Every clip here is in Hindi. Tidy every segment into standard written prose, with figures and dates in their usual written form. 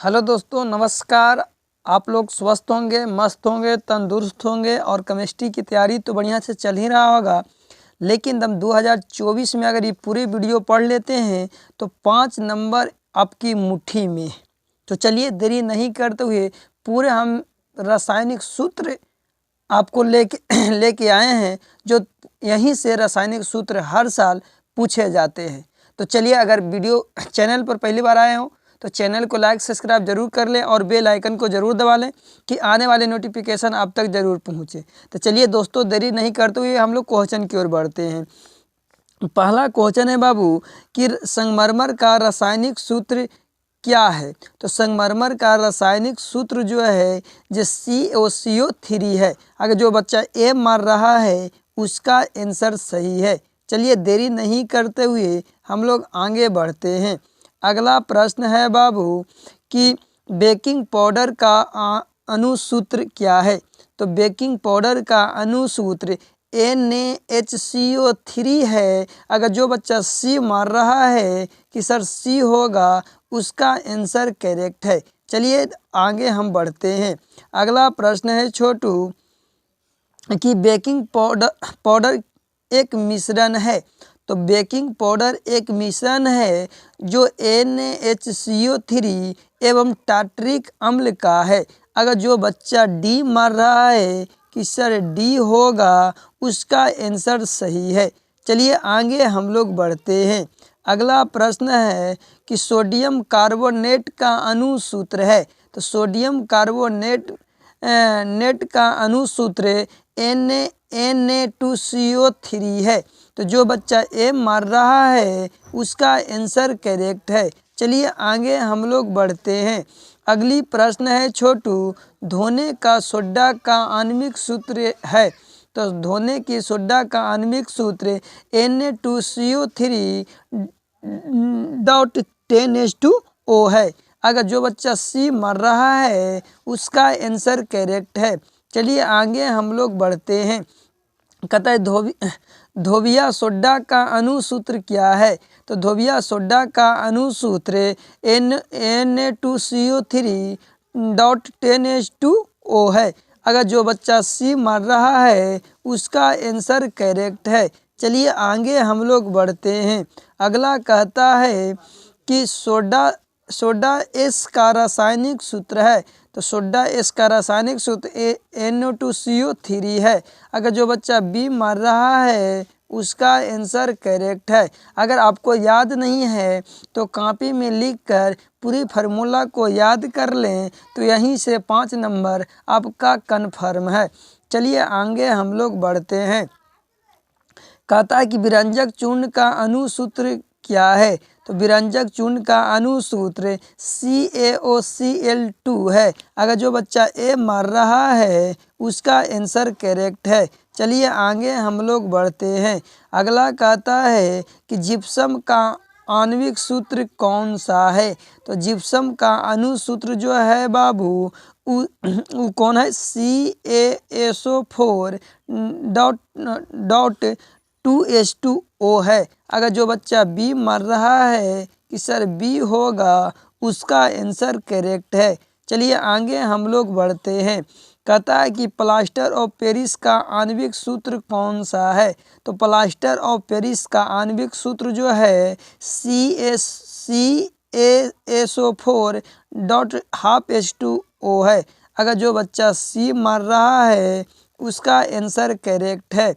हेलो दोस्तों, नमस्कार। आप लोग स्वस्थ होंगे, मस्त होंगे, तंदुरुस्त होंगे और केमिस्ट्री की तैयारी तो बढ़िया से चल ही रहा होगा। लेकिन हम 2024 में अगर ये पूरी वीडियो पढ़ लेते हैं तो 5 नंबर आपकी मुट्ठी में। तो चलिए देरी नहीं करते हुए पूरे हम रासायनिक सूत्र आपको लेके लेके आए हैं, जो यहीं से रासायनिक सूत्र हर साल पूछे जाते हैं। तो चलिए, अगर वीडियो चैनल पर पहली बार आए हो तो चैनल को लाइक सब्सक्राइब जरूर कर लें और बेल आइकन को जरूर दबा लें कि आने वाले नोटिफिकेशन आप तक जरूर पहुंचे। तो चलिए दोस्तों, देरी नहीं करते हुए हम लोग क्वेश्चन की ओर बढ़ते हैं। पहला क्वेश्चन है बाबू कि संगमरमर का रासायनिक सूत्र क्या है। तो संगमरमर का रासायनिक सूत्र जो है जो CaCO3 है। अगर जो बच्चा ए मार रहा है उसका आंसर सही है। चलिए देरी नहीं करते हुए हम लोग आगे बढ़ते हैं। अगला प्रश्न है बाबू कि बेकिंग पाउडर का अणुसूत्र क्या है। तो बेकिंग पाउडर का अणुसूत्र NaHCO3 है। अगर जो बच्चा सी मार रहा है कि सर सी होगा, उसका आंसर करेक्ट है। चलिए आगे हम बढ़ते हैं। अगला प्रश्न है छोटू कि बेकिंग पाउडर एक मिश्रण है। तो बेकिंग पाउडर एक मिश्रण है जो NaHCO3 एवं टार्टरिक अम्ल का है। अगर जो बच्चा डी मार रहा है कि सर डी होगा, उसका आंसर सही है। चलिए आगे हम लोग बढ़ते हैं। अगला प्रश्न है कि सोडियम कार्बोनेट का अणुसूत्र है। तो सोडियम कार्बोनेट का अणुसूत्र Na2CO3 है। तो जो बच्चा ए मार रहा है उसका आंसर करेक्ट है। चलिए आगे हम लोग बढ़ते हैं। अगली प्रश्न है छोटू, धोने का सोडा का आणविक सूत्र है। तो धोने की सोडा का आणविक सूत्र Na2CO3.10H2O है। अगर जो बच्चा सी मार रहा है उसका आंसर करेक्ट है। चलिए आगे हम लोग बढ़ते हैं। कहता है धोबिया सोडा का अणुसूत्र क्या है। तो धोबिया सोडा का अणुसूत्र Na2CO3.10H2O है। अगर जो बच्चा सी मार रहा है उसका आंसर करेक्ट है। चलिए आगे हम लोग बढ़ते हैं। अगला कहता है कि सोडा एस का रासायनिक सूत्र है। तो सोडा एस का रासायनिक सूत्र NO2CO3 है। अगर जो बच्चा बी मार रहा है उसका आंसर करेक्ट है। अगर आपको याद नहीं है तो कॉपी में लिखकर पूरी फार्मूला को याद कर लें, तो यहीं से 5 नंबर आपका कन्फर्म है। चलिए आगे हम लोग बढ़ते हैं। कहता है कि विरंजक चूर्ण का अणुसूत्र क्या है। तो विरंजक चूर्ण का अणुसूत्र CaOCl2 है। अगर जो बच्चा ए मार रहा है उसका आंसर करेक्ट है। चलिए आगे हम लोग बढ़ते हैं। अगला कहता है कि जिप्सम का आणविक सूत्र कौन सा है। तो जिप्सम का अणुसूत्र जो है बाबू वो कौन है, CaSO4.2H2O है। अगर जो बच्चा बी मार रहा है कि सर बी होगा, उसका आंसर करेक्ट है। चलिए आगे हम लोग बढ़ते हैं। कहता है कि प्लास्टर ऑफ पेरिस का आणविक सूत्र कौन सा है। तो प्लास्टर ऑफ पेरिस का आणविक सूत्र जो है CaSO4.12H2O है। अगर जो बच्चा सी मार रहा है उसका आंसर करेक्ट है।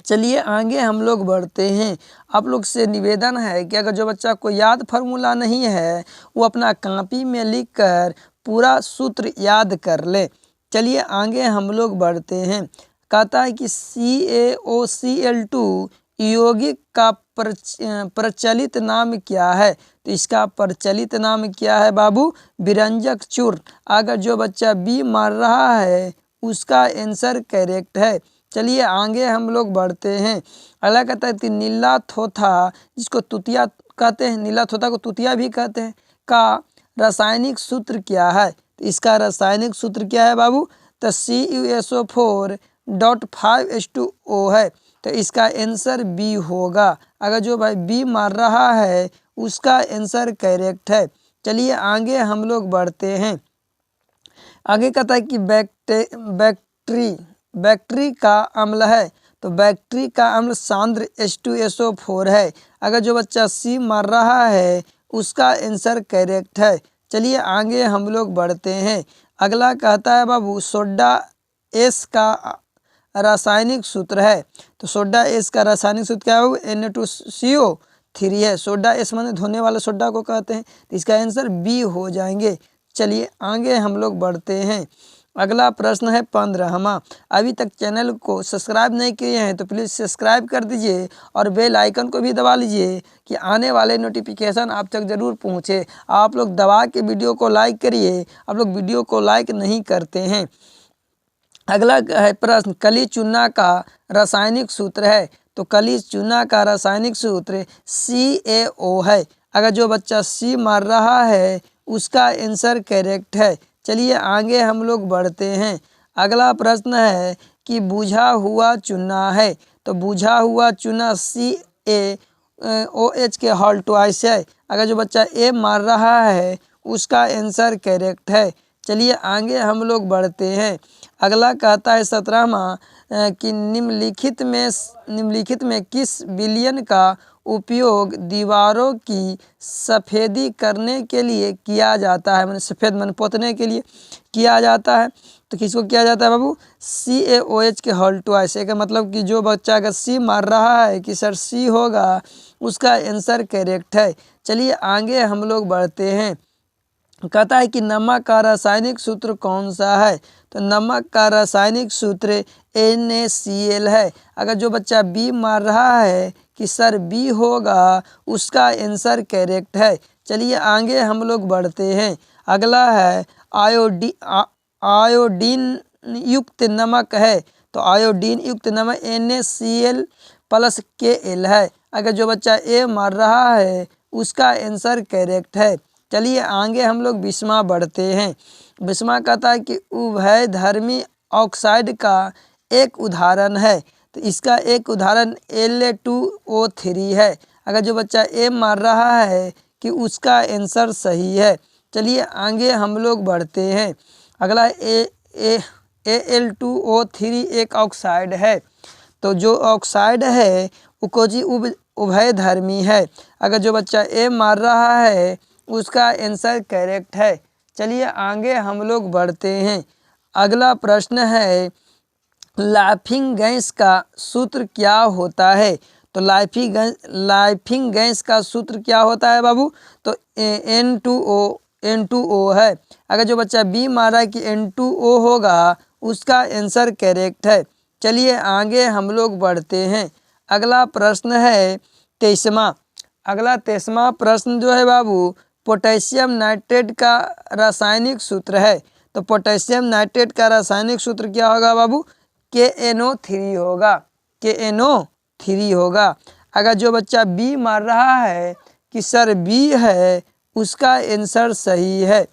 चलिए आगे हम लोग बढ़ते हैं। आप लोग से निवेदन है कि अगर जो बच्चा को याद फार्मूला नहीं है वो अपना कॉपी में लिखकर पूरा सूत्र याद कर ले। चलिए आगे हम लोग बढ़ते हैं। कहता है कि CaOCl2 यौगिक का प्रचलित नाम क्या है। तो इसका प्रचलित नाम क्या है बाबू, विरंजक चूर्ण। अगर जो बच्चा बी मार रहा है उसका आंसर करेक्ट है। चलिए आगे हम लोग बढ़ते हैं। अगला कहता है कि नीला थोथा, जिसको तुतिया कहते हैं, नीला थोथा को तुतिया भी कहते हैं, का रासायनिक सूत्र क्या है। तो इसका रासायनिक सूत्र क्या है बाबू, तो CuSO4.5H2O है। तो इसका आंसर बी होगा। अगर जो भाई बी मार रहा है उसका आंसर करेक्ट है। चलिए आगे हम लोग बढ़ते हैं। आगे कहता है कि बैक्टीरी का अम्ल है, तो बैक्टीरी का अम्ल सांद्र H2SO4 है। अगर जो बच्चा सी मार रहा है उसका आंसर करेक्ट है। चलिए आगे हम लोग बढ़ते हैं। अगला कहता है बाबू सोडा एस का रासायनिक सूत्र है, तो सोडा एस का रासायनिक सूत्र क्या है? Na2CO3 है। सोडा एस माने धोने वाले सोडा को कहते हैं, तो इसका आंसर बी हो जाएंगे। चलिए आगे हम लोग बढ़ते हैं। अगला प्रश्न है 15वां। अभी तक चैनल को सब्सक्राइब नहीं किए हैं तो प्लीज़ सब्सक्राइब कर दीजिए और बेल आइकन को भी दबा लीजिए कि आने वाले नोटिफिकेशन आप तक ज़रूर पहुँचे। आप लोग दबा के वीडियो को लाइक करिए, आप लोग वीडियो को लाइक नहीं करते हैं। अगला है प्रश्न कली चूना का रासायनिक सूत्र है, तो कली चूना का रासायनिक सूत्र CaO है। अगर जो बच्चा सी मार रहा है उसका आंसर करेक्ट है। चलिए आगे हम लोग बढ़ते हैं। अगला प्रश्न है कि बुझा हुआ चूना है, तो बुझा हुआ चूना CaOH के हॉल ट्वाइस है। अगर जो बच्चा ए मार रहा है उसका आंसर करेक्ट है। चलिए आगे हम लोग बढ़ते हैं। अगला कहता है 17वां कि निम्नलिखित में किस विलयन का उपयोग दीवारों की सफ़ेदी करने के लिए किया जाता है? मैंने सफ़ेद मन पोतने के लिए किया जाता है, तो किसको किया जाता है बाबू? CaOH के हॉल ट्वाइस। का मतलब कि जो बच्चा अगर सी मार रहा है कि सर सी होगा उसका आंसर करेक्ट है। चलिए आगे हम लोग बढ़ते हैं। कहता है कि नमक का रासायनिक सूत्र कौन सा है? तो नमक का रासायनिक सूत्र NaCl है। अगर जो बच्चा बी मार रहा है कि सर बी होगा उसका आंसर करेक्ट है। चलिए आगे हम लोग बढ़ते हैं। अगला है आयोडीन युक्त नमक है, तो आयोडीन युक्त नमक NaCl+Kl है। अगर जो बच्चा ए मार रहा है उसका आंसर करेक्ट है। चलिए आगे हम लोग 20वां बढ़ते हैं। 20वां कहता है कि उभयधर्मी ऑक्साइड का एक उदाहरण है, तो इसका एक उदाहरण La2O3 है। अगर जो बच्चा ए मार रहा है कि उसका आंसर सही है। चलिए आगे हम लोग बढ़ते हैं। अगला Al2O3 एक ऑक्साइड है, तो जो ऑक्साइड है उकोजी उभयधर्मी है। अगर जो बच्चा ए मार रहा है उसका आंसर करेक्ट है। चलिए आगे हम लोग बढ़ते हैं। अगला प्रश्न है लाफिंग गैस का सूत्र क्या होता है? तो लाफिंग गैस का सूत्र क्या होता है बाबू? तो N2O है। अगर जो बच्चा बी मारा कि N2O होगा उसका आंसर करेक्ट है। चलिए आगे हम लोग बढ़ते हैं। अगला प्रश्न है 23वां। अगला 23वां प्रश्न जो है बाबू पोटेशियम नाइट्रेट का रासायनिक सूत्र है, तो पोटेशियम नाइट्रेट का रासायनिक सूत्र क्या होगा बाबू? KNO3 होगा। KNO3 होगा। अगर जो बच्चा बी मार रहा है कि सर बी है उसका आंसर सही है।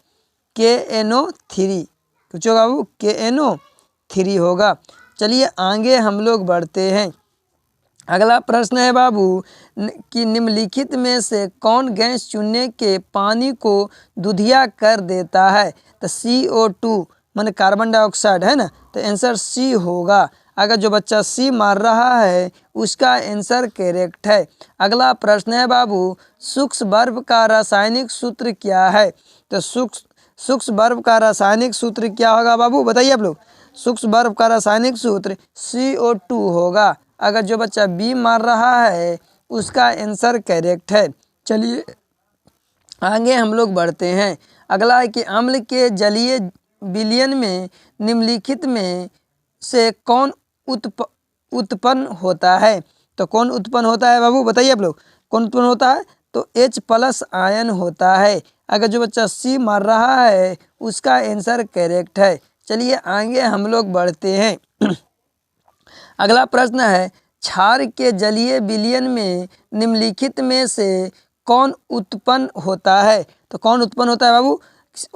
KNO3 कुछ होगा बाबू? KNO3 होगा। चलिए आगे हम लोग बढ़ते हैं। अगला प्रश्न है बाबू कि निम्नलिखित में से कौन गैस चूने के पानी को दुधिया कर देता है? तो CO2 माने कार्बन डाइऑक्साइड है ना, तो आंसर सी होगा। अगर जो बच्चा सी मार रहा है उसका आंसर करेक्ट है। अगला प्रश्न है बाबू सूक्ष्म बर्फ का रासायनिक सूत्र क्या है? तो सूक्ष्म बर्फ का रासायनिक सूत्र क्या होगा बाबू? बताइए आप लोग। सूक्ष्म बर्फ का रासायनिक सूत्र CO2 होगा। अगर जो बच्चा बी मार रहा है उसका आंसर करेक्ट है। चलिए आगे हम लोग बढ़ते हैं। अगला है कि अम्ल के जलीय विलयन में निम्नलिखित में से कौन उत्पन्न होता है? तो कौन उत्पन्न होता है बाबू? बताइए आप लोग। कौन उत्पन्न होता है? तो H+ आयन होता है। अगर जो बच्चा सी मार रहा है उसका आंसर करेक्ट है। चलिए आगे हम लोग बढ़ते हैं। अगला प्रश्न है क्षार के जलीय विलयन में निम्नलिखित में से कौन उत्पन्न होता है? तो कौन उत्पन्न होता है बाबू?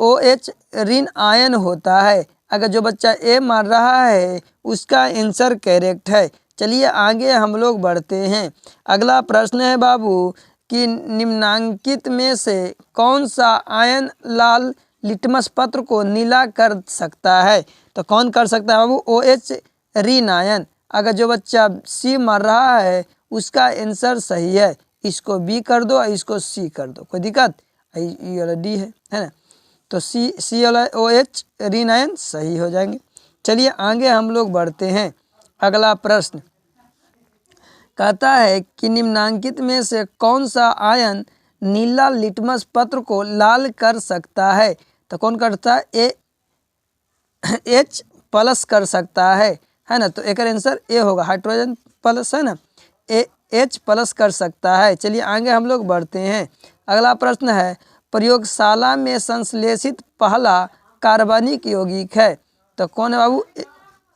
OH ऋण आयन होता है। अगर जो बच्चा ए मार रहा है उसका आंसर करेक्ट है। चलिए आगे हम लोग बढ़ते हैं। अगला प्रश्न है बाबू कि निम्नांकित में से कौन सा आयन लाल लिटमस पत्र को नीला कर सकता है? तो कौन कर सकता है बाबू? OH ऋण आयन। अगर जो बच्चा सी मार रहा है उसका आंसर सही है। इसको बी कर दो और इसको सी कर दो, कोई दिक्कत? ये वाला डी है ना? तो सी वाला OH ऋण आयन सही हो जाएंगे। चलिए आगे हम लोग बढ़ते हैं। अगला प्रश्न कहता है कि निम्नांकित में से कौन सा आयन नीला लिटमस पत्र को लाल कर सकता है? तो कौन करता है? H प्लस कर सकता है ना? तो एक आंसर ए होगा, हाइड्रोजन प्लस है ना, H प्लस कर सकता है। चलिए आगे हम लोग बढ़ते हैं। अगला प्रश्न है प्रयोगशाला में संश्लेषित पहला कार्बनिक यौगिक है। तो कौन है बाबू?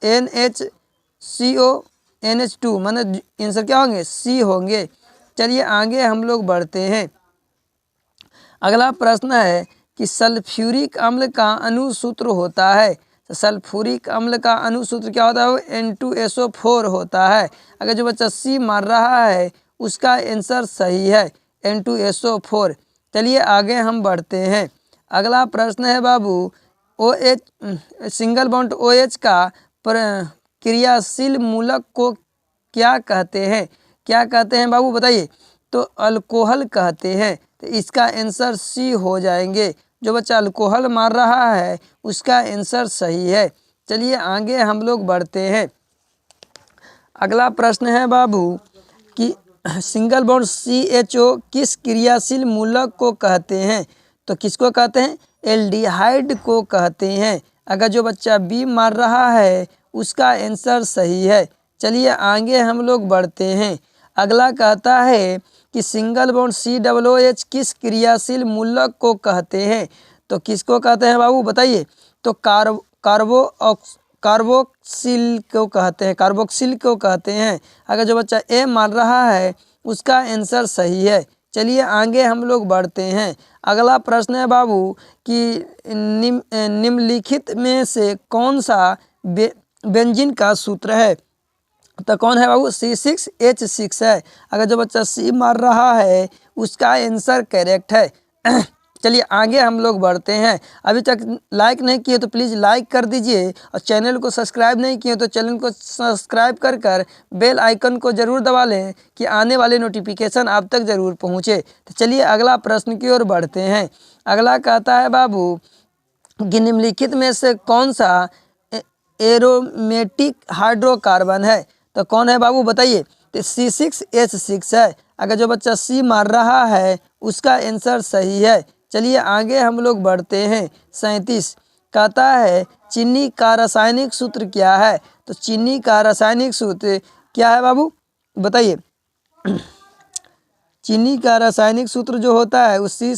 NHCO NH2, मतलब आंसर क्या होंगे? सी होंगे। चलिए आगे हम लोग बढ़ते हैं। अगला प्रश्न है कि सल्फ्यूरिक अम्ल का अणुसूत्र होता है। तो सल्फ्यूरिक अम्ल का अणुसूत्र क्या होता है? N2SO4 होता है। अगर जो बच्चा सी मार रहा है उसका आंसर सही है, N2SO4। चलिए आगे हम बढ़ते हैं। अगला प्रश्न है बाबू OH सिंगल बॉन्ड OH का क्रियाशील मूलक को क्या कहते हैं? क्या कहते हैं बाबू बताइए? तो अल्कोहल कहते हैं। तो इसका आंसर सी हो जाएंगे। जो बच्चा अल्कोहल मार रहा है उसका आंसर सही है। चलिए आगे हम लोग बढ़ते हैं। अगला प्रश्न है बाबू कि सिंगल बॉन्ड CHO किस क्रियाशील मूलक को कहते हैं? तो किसको कहते हैं? एल्डिहाइड को कहते हैं। अगर जो बच्चा बी मार रहा है उसका आंसर सही है। चलिए आगे हम लोग बढ़ते हैं। अगला कहता है कि सिंगल बॉन्ड COOH किस क्रियाशील मूलक को कहते हैं? तो किसको कहते हैं बाबू बताइए? तो कार्बोक्सिल को कहते हैं, कार्बोक्सिल को कहते हैं। अगर जो बच्चा ए मार रहा है उसका आंसर सही है। चलिए आगे हम लोग बढ़ते हैं। अगला प्रश्न है बाबू कि निम्नलिखित में से कौन सा बेंजीन का सूत्र है? तो कौन है बाबू? C6H6 है। अगर जो बच्चा सी मार रहा है उसका आंसर करेक्ट है। चलिए आगे हम लोग बढ़ते हैं। अभी तक लाइक नहीं किए तो प्लीज़ लाइक कर दीजिए और चैनल को सब्सक्राइब नहीं किए तो चैनल को सब्सक्राइब कर बेल आइकन को ज़रूर दबा लें कि आने वाले नोटिफिकेशन आप तक ज़रूर पहुँचे। तो चलिए अगला प्रश्न की ओर बढ़ते हैं। अगला कहता है बाबू कि निम्नलिखित में से कौन सा एरोमेटिक हाइड्रोकार्बन है? तो कौन है बाबू बताइए? तो C6H6 है। अगर जो बच्चा सी मार रहा है उसका आंसर सही है। चलिए आगे हम लोग बढ़ते हैं। 37 कहता है चीनी का रासायनिक सूत्र क्या है? तो चीनी का रासायनिक सूत्र क्या है बाबू बताइए? चीनी का रासायनिक सूत्र जो होता है उसी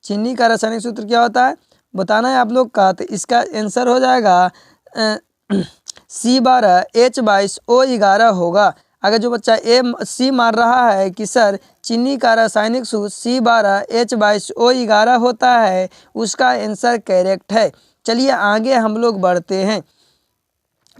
चीनी का रासायनिक सूत्र क्या होता है बताना है आप लोग का। तो इसका आंसर हो जाएगा C12H22O11 होगा। अगर जो बच्चा सी मार रहा है कि सर चीनी का रासायनिक सूत्र C12H22O11 होता है उसका आंसर करेक्ट है। चलिए आगे हम लोग बढ़ते हैं।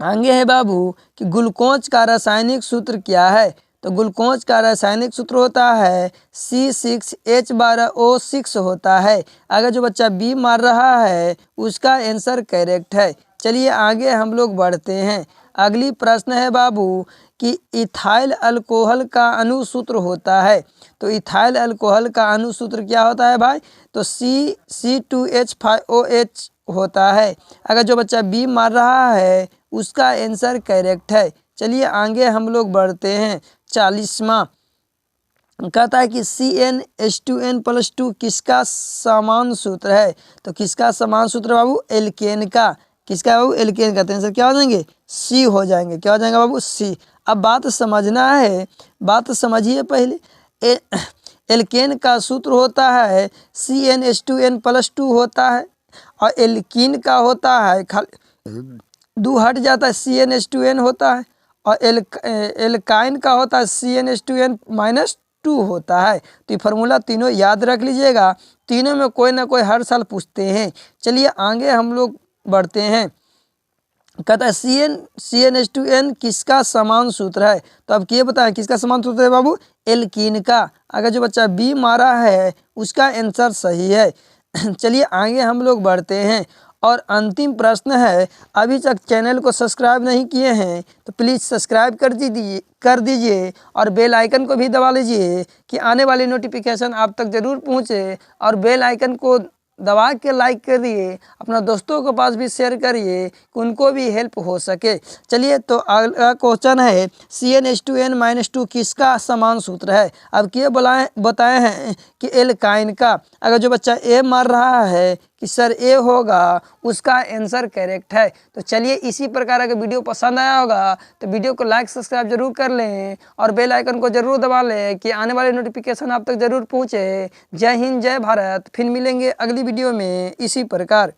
आगे है बाबू कि ग्लूकोज का रासायनिक सूत्र क्या है? तो ग्लूकोज का रासायनिक सूत्र होता है C6H12O6 होता है। अगर जो बच्चा बी मार रहा है उसका आंसर करेक्ट है। चलिए आगे हम लोग बढ़ते हैं। अगली प्रश्न है बाबू कि इथाइल अल्कोहल का अणुसूत्र होता है। तो इथाइल अल्कोहल का अणुसूत्र क्या होता है भाई? तो C2H5OH होता है। अगर जो बच्चा बी मार रहा है उसका आंसर करेक्ट है। चलिए आगे हम लोग बढ़ते हैं। 40वां कहता है कि CnH2n+2 किसका समान सूत्र है? तो किसका समान सूत्र बाबू? एल्केन का। किसका बाबू? एल्केन का। आंसर क्या हो जाएंगे? सी हो जाएंगे। क्या हो जाएगा बाबू? सी। अब बात समझना है, बात समझिए पहले। एल्केन का सूत्र होता है CnH2n+2 होता है और एल्कीन का होता है खाली दो हट जाता है CnH2n होता है और एल्काइन का होता है CnH2n-2 होता है। तो ये फार्मूला तीनों याद रख लीजिएगा। तीनों में कोई ना कोई हर साल पूछते हैं। चलिए आगे हम लोग बढ़ते हैं। कहता है CnH2n किसका समान सूत्र है। तो अब ये बताएं किसका समान सूत्र है बाबू, एल्कीन का। अगर जो बच्चा बी मारा है उसका आंसर सही है। चलिए आगे हम लोग बढ़ते हैं और अंतिम प्रश्न है। अभी तक चैनल को सब्सक्राइब नहीं किए हैं तो प्लीज़ सब्सक्राइब कर दीजिए और बेल आइकन को भी दबा लीजिए कि आने वाली नोटिफिकेशन आप तक ज़रूर पहुँचे। और बेल आइकन को दबा के लाइक करिए, अपना दोस्तों के पास भी शेयर करिए कि उनको भी हेल्प हो सके। चलिए तो अगला क्वेश्चन है CnH2n-2 किसका समान सूत्र है। अब क्या बताए हैं कि एल्काइन का। अगर जो बच्चा ए मार रहा है कि सर ए होगा उसका आंसर करेक्ट है। तो चलिए इसी प्रकार अगर वीडियो पसंद आया होगा तो वीडियो को लाइक सब्सक्राइब जरूर कर लें और बेल आइकन को जरूर दबा लें कि आने वाले नोटिफिकेशन आप तक जरूर पहुँचे। जय हिंद जय भारत। फिर मिलेंगे अगली वीडियो में इसी प्रकार।